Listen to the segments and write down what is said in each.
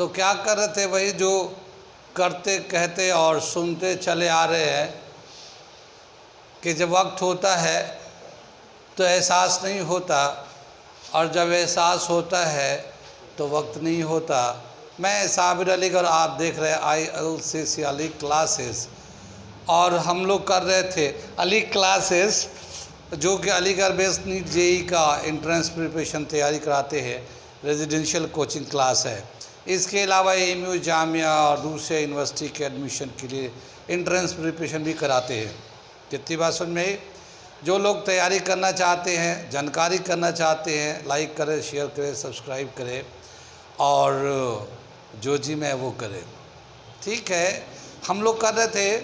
तो क्या कर रहे थे, वही जो करते कहते और सुनते चले आ रहे हैं कि जब वक्त होता है तो एहसास नहीं होता, और जब एहसास होता है तो वक्त नहीं होता। मैं साबिर अली और आप देख रहे हैं ILCC अली क्लासेस, और हम लोग कर रहे थे अली क्लासेस, जो कि अलीगढ़ बेस्ड नीट JEE का एंट्रेंस प्रिपरेशन तैयारी कराते हैं, रेजिडेंशियल कोचिंग क्लास है। इसके अलावा AMU जामिया और दूसरे यूनिवर्सिटी के एडमिशन के लिए एंट्रेंस प्रिपरेशन भी कराते हैं। कितनी बात समझ में? जो लोग तैयारी करना चाहते हैं, जानकारी करना चाहते हैं, लाइक करें, शेयर करें, सब्सक्राइब करें, और जो जी मैं वो करें। ठीक है, हम लोग कर रहे थे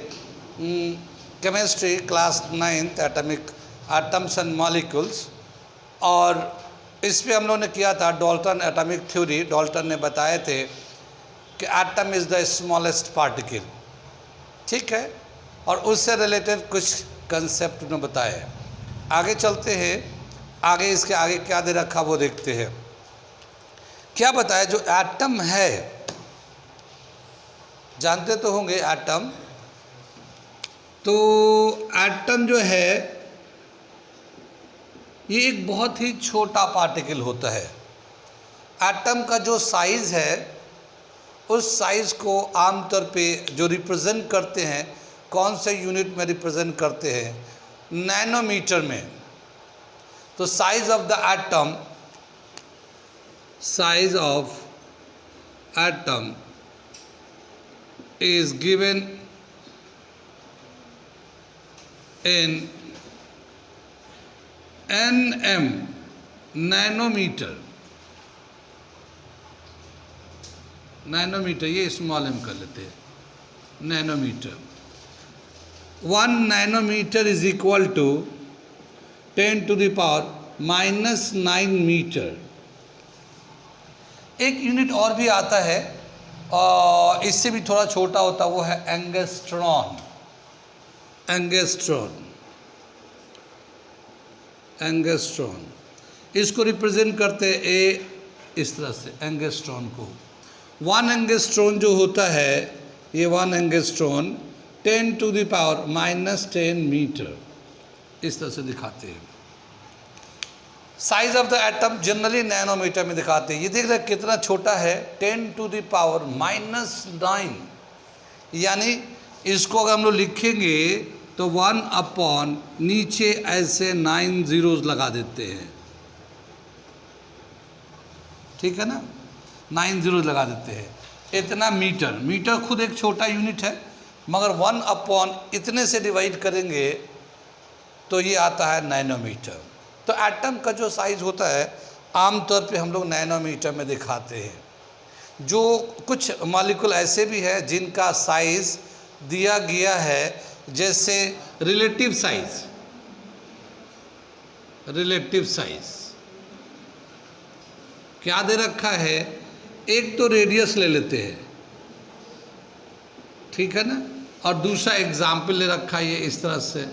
chemistry class 9th atoms and molecules, और इस पे हम लोगों ने किया था डाल्टन एटॉमिक थ्योरी। डाल्टन ने बताए थे कि atom is the smallest particle. ठीक है, और उससे रिलेटेड कुछ कंसेप्ट उन्होंने बताए। आगे चलते हैं, आगे इसके आगे क्या दे रखा वो देखते हैं। क्या बताया, जो एटम है, जानते तो होंगे एटम। तो एटम जो है ये एक बहुत ही छोटा पार्टिकल होता है। एटम का जो साइज़ है, उस साइज़ को आमतौर पे जो रिप्रेजेंट करते हैं, कौन से यूनिट में रिप्रेजेंट करते हैं? नैनोमीटर में। तो size of the atom, size of atom is given in nm, nanometre. Nanometre, ये स्मॉल m कर लेते हैं, nanometre. 1 nanometre is equal to 10⁻⁻9 metre. एक यूनिट और भी आता है, और इससे भी थोड़ा छोटा होता है, वो है एंगस्ट्रॉन। एंगस्ट्रॉन इसको रिप्रेजेंट करते हैं ए इस तरह से, एंगस्ट्रॉन को। 1 एंगस्ट्रॉन जो होता है, ये 1 एंगस्ट्रॉन 10⁻⁻10 मीटर, इस तरह से दिखाते हैं। Size of the atom generally nanometre में दिखाते हैं। ये देख रहे हैं कितना छोटा है, 10⁻⁻9। यानी इसको अगर हम लोग लिखेंगे तो 1 अपॉन नीचे ऐसे 9 zeros लगा देते हैं। ठीक है ना, 9 zeros लगा देते हैं। इतना मीटर, मीटर खुद एक छोटा यूनिट है, मगर 1 अपॉन इतने से डिवाइड करेंगे तो ये आता है नैनोमीटर। तो एटम का जो साइज़ होता है आमतौर पे हम लोग नैनोमीटर में दिखाते हैं। जो कुछ मॉलिक्यूल ऐसे भी हैं जिनका साइज़ दिया गया है, जैसे रिलेटिव साइज़। रिलेटिव साइज़ क्या दे रखा है? एक तो रेडियस ले लेते हैं, ठीक है ना, और दूसरा एग्जाम्पल ले रखा है ये इस तरह से।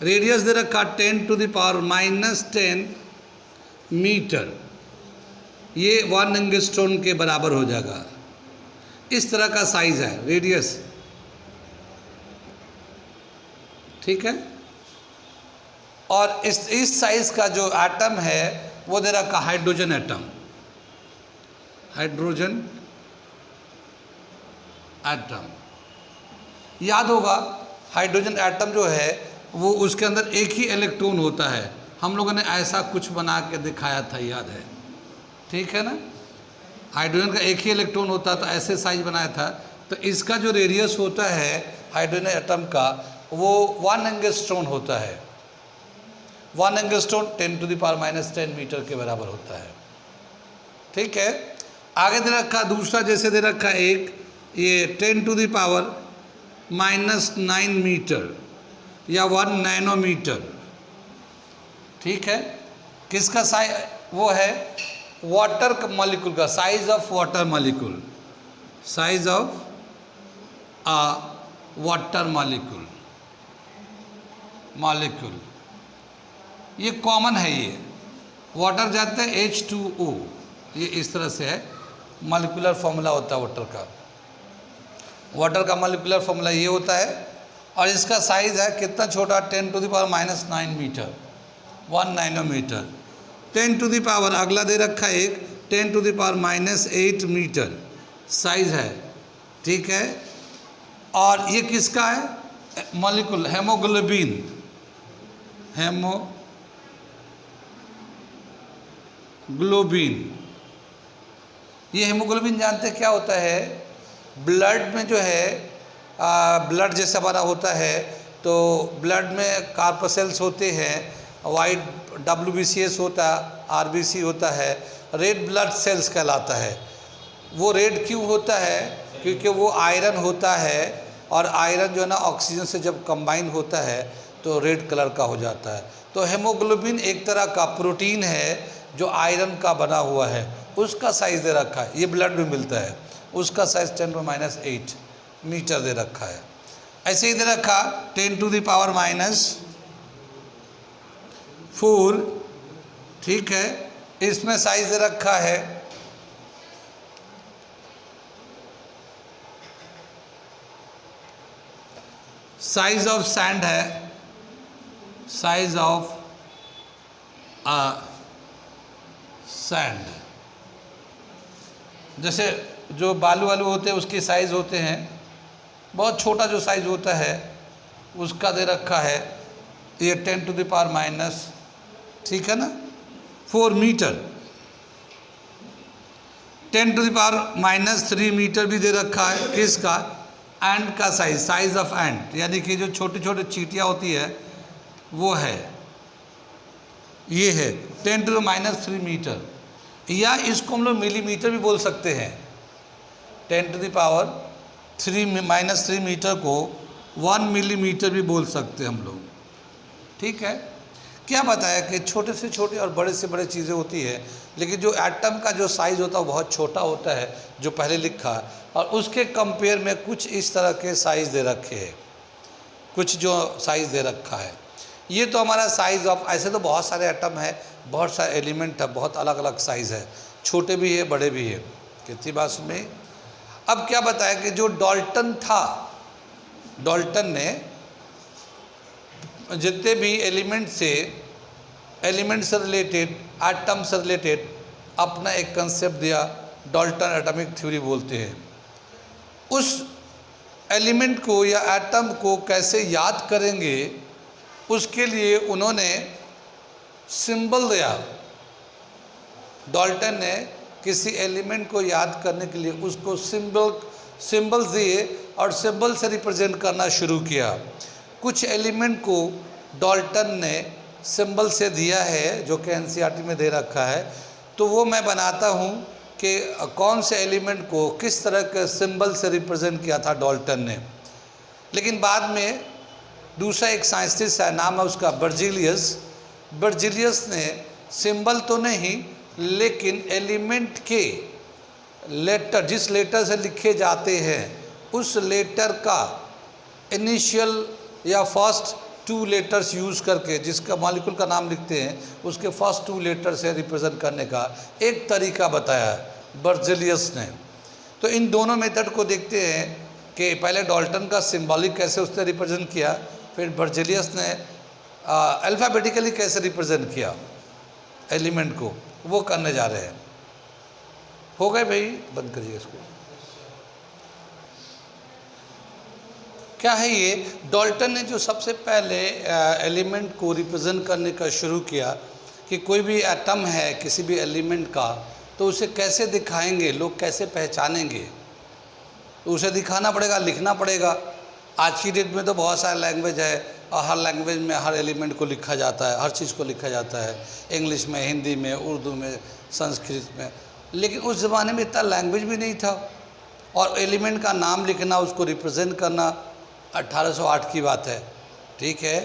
रेडियस दे रखा 10⁻⁻10 मीटर, ये 1 एंगस्ट्रॉन के बराबर हो जाएगा। इस तरह का साइज है रेडियस। ठीक है, और इस साइज का जो एटम है वो दे रखा हाइड्रोजन एटम। हाइड्रोजन एटम याद होगा, हाइड्रोजन एटम जो है वो उसके अंदर एक ही इलेक्ट्रॉन होता है। हम लोगों ने ऐसा कुछ बना के दिखाया था, याद है? ठीक है ना, हाइड्रोजन का एक ही इलेक्ट्रॉन होता था, ऐसे साइज बनाया था। तो इसका जो रेडियस होता है हाइड्रोजन एटम का, वो 1 एंगस्ट्रॉन होता है। 1 एंगस्ट्रॉन 10⁻⁻10 मीटर के बराबर होता है। ठीक है, आगे दे रखा दूसरा, जैसे दे रखा एक, ये 10⁻⁻9 मीटर या 1 नैनोमीटर। ठीक है, किसका साइज वो है? वाटर मॉलिक्यूल का, size of water molecule. Size of a water molecule. ये कॉमन है, ये वाटर जाते हैं H2O, ये इस तरह से है, मॉलिक्यूलर फॉर्मूला होता है वाटर का। वाटर का मॉलिक्यूलर फॉर्मूला ये होता है, और इसका साइज़ है कितना छोटा, 10⁻⁹ मीटर, 1 नैनोमीटर। 10⁻, अगला दे रखा है एक 10⁻⁸ मीटर साइज़ है, ठीक है। और ये किसका है, मॉलिक्यूल हेमोग्लोबिन, हेमोग्लोबिन। ये हेमोग्लोबिन जानते क्या होता है, ब्लड में जो है ब्लड जैसा बना होता है, तो ब्लड में कार्पोसेल्स होते हैं, वाइट WBCS होता है, RBC होता है, रेड ब्लड सेल्स कहलाता है। वो रेड क्यों होता है, क्योंकि वो आयरन होता है, और आयरन जो है ना ऑक्सीजन से जब कंबाइन होता है तो रेड कलर का हो जाता है। तो हेमोग्लोबिन एक तरह का प्रोटीन है जो आयरन का बना हुआ है, उसका साइज़ दे रखा है, ये ब्लड में मिलता है, उसका साइज़ 10⁻⁸ मीटर दे रखा है। ऐसे ही दे रखा 10⁻⁴, ठीक है। इसमें साइज़ दे रखा है साइज ऑफ सैंड है, साइज ऑफ सैंड, जैसे जो बालू वालू होते हैं उसके साइज़ होते हैं, बहुत छोटा जो साइज़ होता है उसका दे रखा है ये 10⁻⁻, ठीक है ना, 4 मीटर। 10⁻³ मीटर भी दे रखा है, किसका, एंड का साइज, साइज ऑफ एंड, यानी कि जो छोटे छोटे चींटियाँ होती है वो है, ये है 10⁻³ मीटर, या इसको हम लोग मिलीमीटर भी बोल सकते हैं। 10⁻³ मीटर को 1 मिलीमीटर भी बोल सकते हैं हम लोग, ठीक है। क्या बताया कि छोटे से छोटे और बड़े से बड़े चीज़ें होती है, लेकिन जो एटम का जो साइज़ होता है वो बहुत छोटा होता है, जो पहले लिखा, और उसके कंपेयर में कुछ इस तरह के साइज़ दे रखे हैं, कुछ जो साइज़ दे रखा है। ये तो हमारा साइज़ ऑफ, ऐसे तो बहुत सारे एटम है, बहुत सारे एलिमेंट है, बहुत अलग अलग साइज़ है, छोटे भी है बड़े भी है। कितनी बात में अब क्या बताया कि जो डाल्टन था, डाल्टन ने जितने भी एलिमेंट से रिलेटेड, एटम से रिलेटेड अपना एक कंसेप्ट दिया, डाल्टन एटॉमिक थ्योरी बोलते हैं। उस एलिमेंट को या एटम को कैसे याद करेंगे, उसके लिए उन्होंने सिंबल दिया। डाल्टन ने किसी एलिमेंट को याद करने के लिए उसको सिंबल दिए और सिंबल से रिप्रेजेंट करना शुरू किया। कुछ एलिमेंट को डाल्टन ने सिंबल से दिया है, जो कि NCERT में दे रखा है, तो वो मैं बनाता हूँ कि कौन से एलिमेंट को किस तरह के सिंबल से रिप्रेजेंट किया था डाल्टन ने। लेकिन बाद में दूसरा एक साइंटिस्ट है, नाम है उसका बर्जिलियस ने सिंबल तो नहीं, लेकिन एलिमेंट के लेटर, जिस लेटर से लिखे जाते हैं, उस लेटर का इनिशियल या फर्स्ट 2 लेटर्स यूज़ करके, जिसका मॉलिक्यूल का नाम लिखते हैं, उसके फर्स्ट 2 लेटर से रिप्रेजेंट करने का एक तरीका बताया बर्जिलियस ने। तो इन दोनों मेथड को देखते हैं कि पहले डाल्टन का सिंबॉलिक कैसे उसने रिप्रेजेंट किया, फिर बर्जिलियस ने अल्फ़ाबेटिकली कैसे रिप्रेजेंट किया एलिमेंट को, वो करने जा रहे हैं। हो गए भाई, बंद करिए इसको। क्या है ये, डाल्टन ने जो सबसे पहले एलिमेंट को रिप्रेजेंट करने का शुरू किया कि कोई भी एटम है किसी भी एलिमेंट का, तो उसे कैसे दिखाएंगे, लोग कैसे पहचानेंगे, तो उसे दिखाना पड़ेगा, लिखना पड़ेगा। आज की डेट में तो बहुत सारे लैंग्वेज है, और हर लैंग्वेज में हर एलिमेंट को लिखा जाता है, हर चीज़ को लिखा जाता है, इंग्लिश में, हिंदी में, उर्दू में, संस्कृत में। लेकिन उस ज़माने में इतना लैंग्वेज भी नहीं था, और एलिमेंट का नाम लिखना, उसको रिप्रेजेंट करना 1808 की बात है, ठीक है।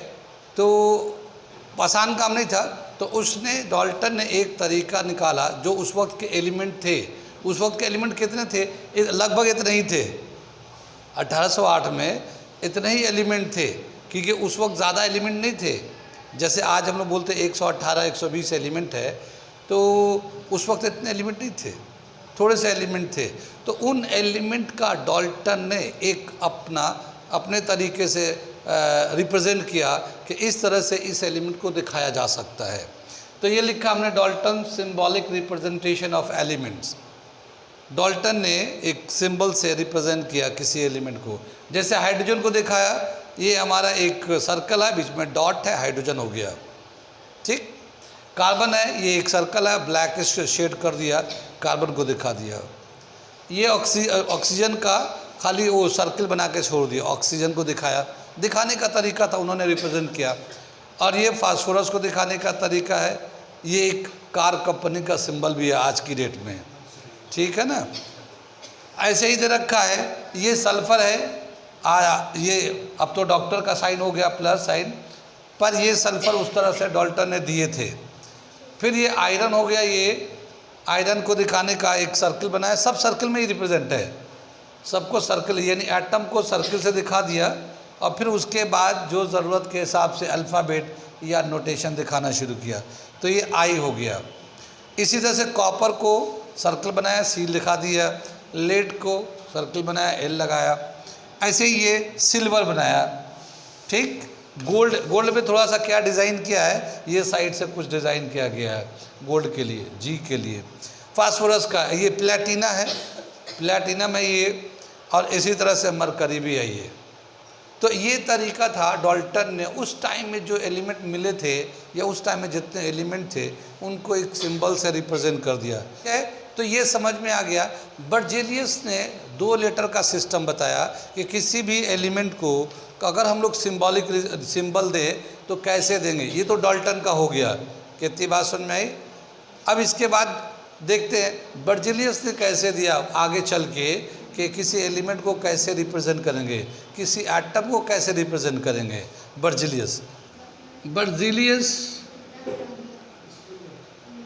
तो आसान काम नहीं था। तो उसने, डाल्टन ने एक तरीका निकाला, जो उस वक्त के एलिमेंट थे, उस वक्त के एलिमेंट कितने थे, लगभग इतने ही थे। 1808 में इतने ही एलिमेंट थे, क्योंकि उस वक्त ज़्यादा एलिमेंट नहीं थे। जैसे आज हम लोग बोलते 118 120 एलिमेंट है, तो उस वक्त इतने एलिमेंट नहीं थे, थोड़े से एलिमेंट थे। तो उन एलिमेंट का डाल्टन ने एक अपने तरीके से रिप्रेजेंट किया कि इस तरह से इस एलिमेंट को दिखाया जा सकता है। तो ये लिखा हमने Dalton symbolic representation of elements. Dalton ने एक सिंबल से रिप्रेजेंट किया किसी एलिमेंट को। जैसे हाइड्रोजन को दिखाया, ये हमारा एक सर्कल है, बीच में डॉट है, हाइड्रोजन हो गया, ठीक। कार्बन है, ये एक सर्कल है, ब्लैक शेड कर दिया, कार्बन को दिखा दिया। ये ऑक्सीजन का खाली वो सर्कल बना के छोड़ दिया, ऑक्सीजन को दिखाया। दिखाने का तरीका था, उन्होंने रिप्रेजेंट किया। और ये फास्फोरस को दिखाने का तरीका है, ये एक कार कंपनी का सिंबल भी है आज की डेट में, ठीक है ना। ऐसे ही दे रखा है, ये सल्फर है, ये अब तो डॉक्टर का साइन हो गया प्लस साइन, पर ये सल्फर उस तरह से डाल्टन ने दिए थे। फिर ये आयरन हो गया, ये आयरन को दिखाने का एक सर्कल बनाया, सब सर्कल में ही रिप्रेजेंट है, सबको सर्कल यानी एटम को सर्कल से दिखा दिया। और फिर उसके बाद जो ज़रूरत के हिसाब से अल्फ़ाबेट या नोटेशन दिखाना शुरू किया, तो ये आई हो गया। इसी तरह से कॉपर को सर्कल बनाया, सी लिखा दिया, लेड को सर्कल बनाया, एल लगाया। ऐसे ही ये सिल्वर बनाया, ठीक। गोल्ड पे थोड़ा सा क्या डिज़ाइन किया है, ये साइड से कुछ डिज़ाइन किया गया है गोल्ड के लिए, जी के लिए। फास्फोरस का ये प्लेटिना है, प्लेटिनम है ये, और इसी तरह से मरकरी भी है ये। तो ये तरीका था डाल्टन ने उस टाइम में जो एलिमेंट मिले थे, या उस टाइम में जितने एलिमेंट थे, उनको एक सिंबल से रिप्रेजेंट कर दिया है। तो ये समझ में आ गया। बर्जेलियस ने 2 लेटर का सिस्टम बताया कि किसी भी एलिमेंट को अगर हम लोग सिंबॉलिक सिंबल दे तो कैसे देंगे। ये तो डाल्टन का हो गया, कितनी बात समझ में आई। अब इसके बाद देखते हैं बर्जेलियस ने कैसे दिया आगे चल के, कि किसी एलिमेंट को कैसे रिप्रेजेंट करेंगे, किसी एटम को कैसे रिप्रेजेंट करेंगे। Berzelius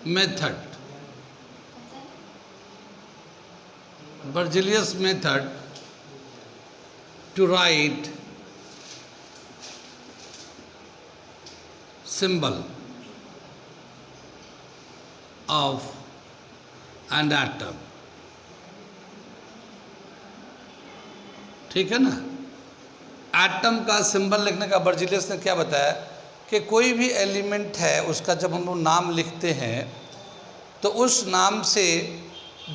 method, Berzelius method to write symbol of an atom, ठीक है ना। एटम का सिंबल लिखने का बर्जेलियस ने क्या बताया कि कोई भी एलिमेंट है उसका जब हम लोग नाम लिखते हैं तो उस नाम से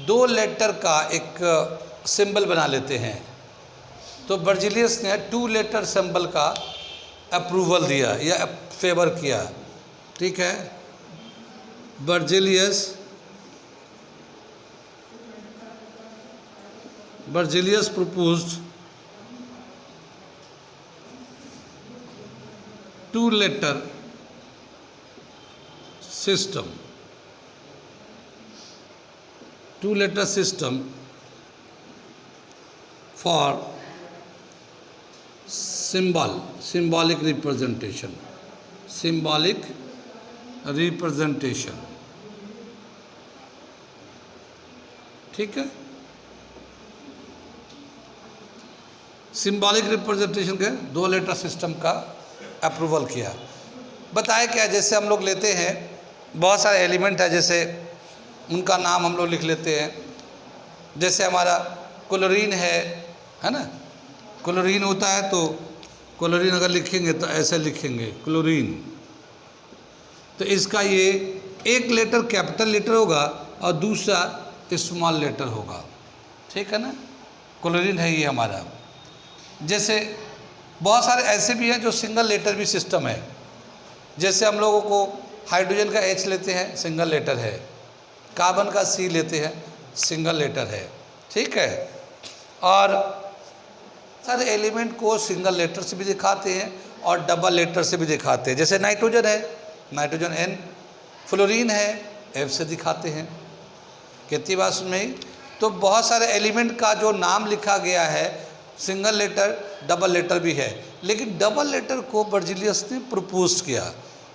2 लेटर का एक सिंबल बना लेते हैं। तो बर्जेलियस ने 2 लेटर सिंबल का अप्रूवल दिया या फेवर किया, ठीक है। Berzelius proposed 2 letter system, 2 letter system for symbolic representation, ठीक है। सिंबॉलिक रिप्रेजेंटेशन के 2 लेटर सिस्टम का अप्रूवल किया। बताया क्या, जैसे हम लोग लेते हैं बहुत सारे एलिमेंट है, जैसे उनका नाम हम लोग लिख लेते हैं। जैसे हमारा क्लोरीन है ना, क्लोरीन होता है तो क्लोरीन अगर लिखेंगे तो ऐसे लिखेंगे क्लोरीन, तो इसका ये एक लेटर कैपिटल लेटर होगा और दूसरा स्मॉल लेटर होगा, ठीक है ना। क्लोरीन है ये हमारा। जैसे बहुत सारे ऐसे भी हैं जो सिंगल लेटर भी सिस्टम है। जैसे हम लोगों को हाइड्रोजन का H लेते हैं, सिंगल लेटर है। कार्बन का C लेते हैं, सिंगल लेटर है, ठीक है। और सारे एलिमेंट को सिंगल लेटर से भी दिखाते हैं और डबल लेटर से भी दिखाते हैं। जैसे नाइट्रोजन है, नाइट्रोजन N, फ्लोरीन है, F से दिखाते हैं। कितनी बात सुन। तो बहुत सारे एलिमेंट का जो नाम लिखा गया है सिंगल लेटर डबल लेटर भी है, लेकिन डबल लेटर को बर्जेलियस ने प्रपोज किया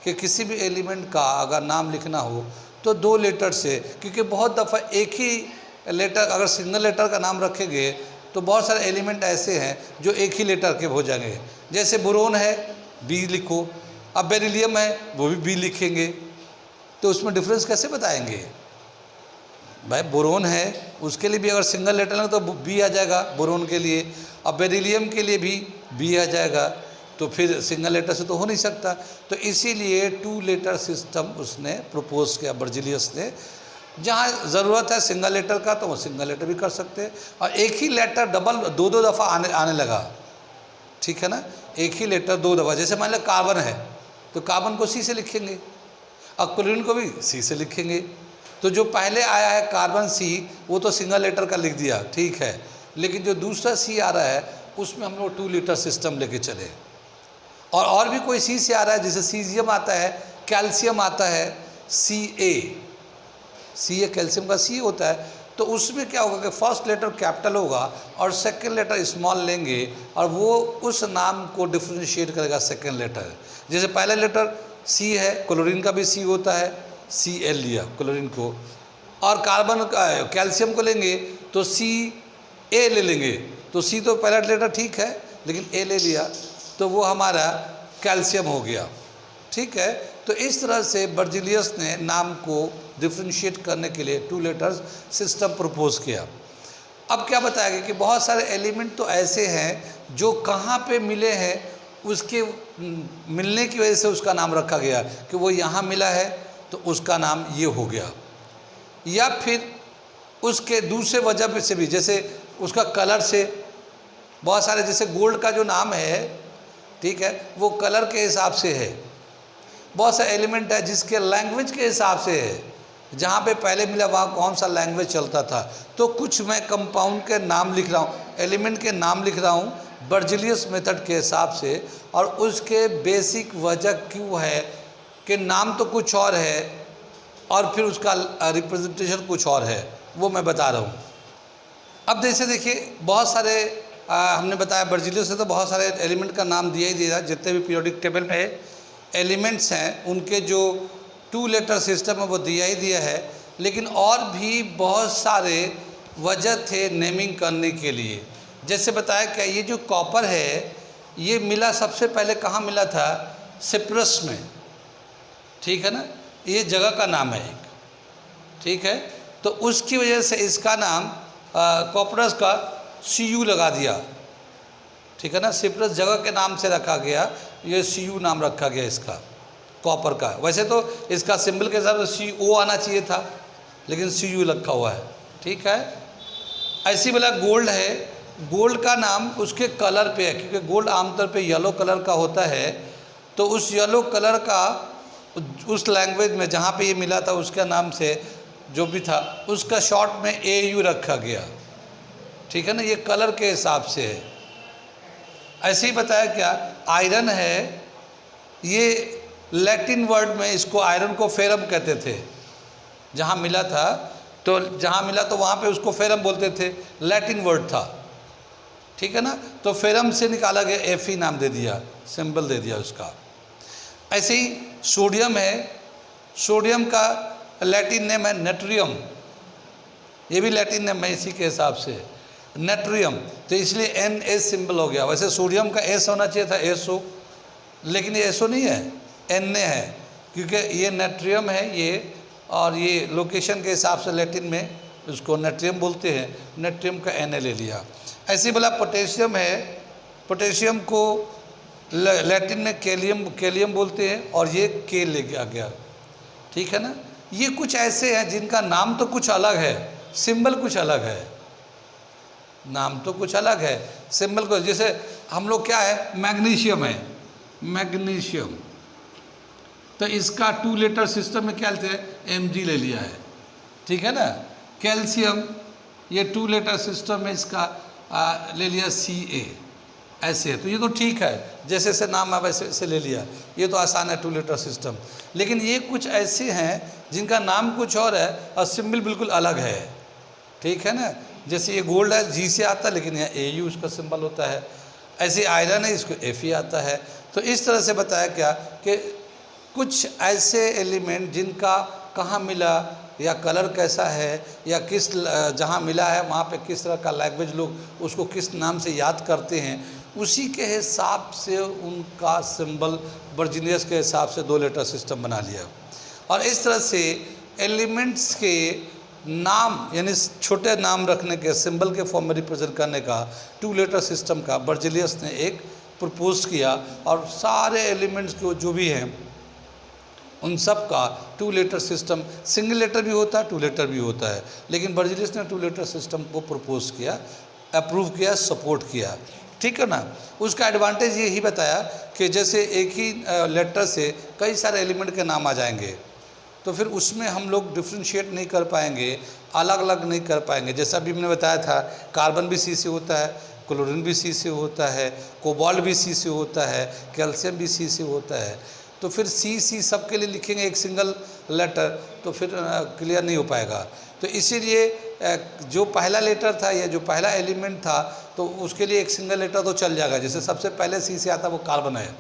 कि किसी भी एलिमेंट का अगर नाम लिखना हो तो 2 लेटर से, क्योंकि बहुत दफ़ा एक ही लेटर अगर सिंगल लेटर का नाम रखेंगे तो बहुत सारे एलिमेंट ऐसे हैं जो एक ही लेटर के हो जाएंगे। जैसे बोरोन है, B लिखो। अब बेरिलियम है, वो भी B लिखेंगे, तो उसमें डिफरेंस कैसे बताएंगे भाई? बोरोन है, उसके लिए भी अगर सिंगल लेटर लगे तो बी आ जाएगा बोरोन के लिए, अब बेरिलियम के लिए भी बी आ जाएगा, तो फिर सिंगल लेटर से तो हो नहीं सकता। तो इसीलिए 2 लेटर सिस्टम उसने प्रपोज किया बर्जिलियस ने। जहाँ ज़रूरत है सिंगल लेटर का तो वो सिंगल लेटर भी कर सकते हैं, और एक ही लेटर डबल 2-2 दफ़ा आने लगा, ठीक है ना, एक ही लेटर 2 दफ़ा। जैसे मान लो कार्बन है तो कार्बन को सी से लिखेंगे और क्लोरीन को भी सी से लिखेंगे, तो जो पहले आया है कार्बन सी वो तो सिंगल लेटर का लिख दिया, ठीक है, लेकिन जो दूसरा सी आ रहा है उसमें हम लोग 2 लेटर सिस्टम लेके चले। और भी कोई सी से आ रहा है, जैसे सीजियम आता है, कैल्शियम आता है, सी ए कैल्शियम का सी होता है, तो उसमें क्या होगा कि फर्स्ट लेटर कैपिटल होगा और सेकंड लेटर स्मॉल लेंगे और वो उस नाम को डिफ्रेंशिएट करेगा सेकंड लेटर। जैसे पहला लेटर सी है, क्लोरीन का भी सी होता है, सी एल लिया क्लोरीन को, और कार्बन का कैल्शियम को लेंगे तो सी ए ले लेंगे, तो सी तो पहला लेटर ठीक है लेकिन ए ले लिया तो वो हमारा कैल्शियम हो गया, ठीक है। तो इस तरह से बर्जिलियस ने नाम को डिफ्रेंशिएट करने के लिए 2 लेटर्स सिस्टम प्रपोज किया। अब क्या बताया कि बहुत सारे एलिमेंट तो ऐसे हैं जो कहाँ पे मिले हैं, उसके मिलने की वजह से उसका नाम रखा गया कि वो यहाँ मिला है तो उसका नाम ये हो गया, या फिर उसके दूसरे वजह से भी, जैसे उसका कलर से, बहुत सारे जैसे गोल्ड का जो नाम है, ठीक है, वो कलर के हिसाब से है। बहुत सा एलिमेंट है जिसके लैंग्वेज के हिसाब से है, जहाँ पे पहले मिला वहाँ कौन सा लैंग्वेज चलता था। तो कुछ मैं कंपाउंड के नाम लिख रहा हूँ, एलिमेंट के नाम लिख रहा हूँ बर्जिलियस मेथड के हिसाब से, और उसके बेसिक वजह क्यों है कि नाम तो कुछ और है और फिर उसका रिप्रेजेंटेशन कुछ और है, वो मैं बता रहा हूँ। अब जैसे देखिए बहुत सारे हमने बताया बर्जिलियस से तो बहुत सारे एलिमेंट का नाम दिया ही दिया, जितने भी पीरियोडिक टेबल में एलिमेंट्स हैं उनके जो 2 लेटर सिस्टम है वो दिया ही दिया है, लेकिन और भी बहुत सारे वजह थे नेमिंग करने के लिए। जैसे बताया क्या, ये जो कॉपर है ये मिला सबसे पहले कहाँ मिला था? सिप्रस में, ठीक है ना, ये जगह का नाम है एक, ठीक है। तो उसकी वजह से इसका नाम कॉपरस का CU लगा दिया, ठीक है ना, सिप्रस जगह के नाम से रखा गया, ये CU नाम रखा गया इसका कॉपर का। वैसे तो इसका सिंबल के हिसाब से CO आना चाहिए था, लेकिन CU रखा हुआ है, ठीक है। ऐसी वाला गोल्ड है, गोल्ड का नाम उसके कलर पे है, क्योंकि गोल्ड आमतौर पे येलो कलर का होता है, तो उस येलो कलर का उस लैंग्वेज में जहाँ पे ये मिला था उसका नाम से जो भी था उसका शॉर्ट में AU रखा गया, ठीक है ना, ये कलर के हिसाब से है। ऐसे ही बताया क्या, आयरन है, ये लैटिन वर्ड में इसको आयरन को फेरम कहते थे, जहाँ मिला था तो जहाँ मिला तो वहाँ पे उसको फेरम बोलते थे, लैटिन वर्ड था, ठीक है ना। तो फेरम से निकाला गया, Fe नाम दे दिया, सिंबल दे दिया उसका। ऐसे ही सोडियम है, सोडियम का लैटिन नेम है नेट्रियम, ये भी लैटिन नेम है इसी के हिसाब से नेट्रियम, तो इसलिए Na सिंबल हो गया। वैसे सोडियम का S होना चाहिए था SO, लेकिन ये SO नहीं है, Na है, क्योंकि ये नेट्रियम है ये, और ये लोकेशन के हिसाब से लैटिन में उसको नेट्रियम बोलते हैं, नेट्रियम का Na ले लिया। ऐसे बोला पोटेशियम है, पोटेशियम को लैटिन में कैलियम बोलते हैं और ये K ले गया, ठीक है ना। ये कुछ ऐसे हैं जिनका नाम तो कुछ अलग है, सिंबल कुछ अलग है, नाम तो कुछ अलग है, सिंबल को। जैसे हम लोग क्या है, मैग्नीशियम है, मैग्नीशियम, तो इसका 2 लेटर सिस्टम में क्या लेते हैं, Mg ले लिया है, ठीक है ना। कैल्शियम ये 2 लेटर सिस्टम में इसका ले लिया Ca, ऐसे है, तो ये तो ठीक है, जैसे जैसे नाम है वैसे वैसे ले लिया, ये तो आसान है 2 लेटर सिस्टम। लेकिन ये कुछ ऐसे हैं जिनका नाम कुछ और है और सिंबल बिल्कुल अलग है, ठीक है ना। जैसे ये गोल्ड है, G से आता है, लेकिन यहाँ AU उसका सिंबल होता है। ऐसे आयरन है, इसको Fe आता है। तो इस तरह से बताया क्या कि कुछ ऐसे एलिमेंट जिनका कहाँ मिला, या कलर कैसा है, या किस जहाँ मिला है वहाँ पे किस तरह का लैंग्वेज लोग उसको किस नाम से याद करते हैं, उसी के हिसाब से उनका सिंबल बर्जिलियस के हिसाब से 2 लेटर सिस्टम बना लिया। और इस तरह से एलिमेंट्स के नाम यानी छोटे नाम रखने के, सिंबल के फॉर्म में रिप्रेजेंट करने का 2 लेटर सिस्टम का बर्जेलियस ने एक प्रपोज किया, और सारे एलिमेंट्स के जो भी हैं उन सब का 2 लेटर सिस्टम, सिंगल लेटर भी होता है 2 लेटर भी होता है, लेकिन बर्जेलियस ने 2 लेटर सिस्टम को प्रपोज किया, अप्रूव किया, सपोर्ट किया। ठीक है ना। उसका एडवांटेज यही बताया कि जैसे एक ही लेटर से कई सारे एलिमेंट के नाम आ जाएंगे, तो फिर उसमें हम लोग डिफ्रेंशिएट नहीं कर पाएंगे, अलग अलग नहीं कर पाएंगे। जैसा अभी मैंने बताया था, कार्बन भी सी से होता है, क्लोरीन भी सी से होता है, कोबाल्ट भी सी से होता है, कैल्शियम भी सी से होता है। तो फिर सी सबके लिए लिखेंगे एक सिंगल लेटर, तो फिर क्लियर नहीं हो पाएगा। तो इसीलिए जो पहला लेटर था या जो पहला एलिमेंट था, तो उसके लिए एक सिंगल लेटर तो चल जाएगा। जैसे सबसे पहले सी से आता है वो कार्बन है,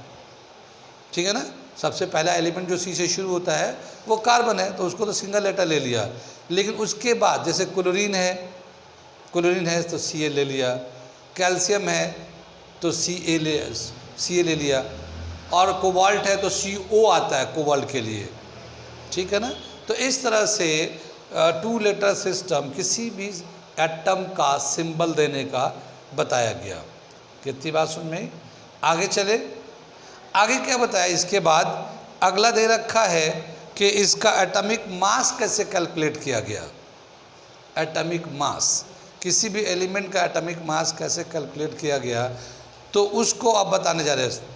ठीक है ना। सबसे पहला एलिमेंट जो सी से शुरू होता है वो कार्बन है, तो उसको तो सिंगल लेटर ले लिया। लेकिन उसके बाद जैसे क्लोरीन है तो सी ए ले लिया, कैल्शियम है तो सी ए ले लिया, और कोबाल्ट है तो CO आता है कोबाल्ट के लिए, ठीक है ना। तो इस तरह से 2 लेटर सिस्टम किसी भी एटम का सिंबल देने का बताया गया। कितनी बात सुन में। आगे चले, आगे क्या बताया। इसके बाद अगला दे रखा है कि इसका एटॉमिक मास कैसे कैलकुलेट किया गया। एटॉमिक मास, किसी भी एलिमेंट का एटॉमिक मास कैसे कैलकुलेट किया गया, तो उसको अब बताने जा रहे हैं।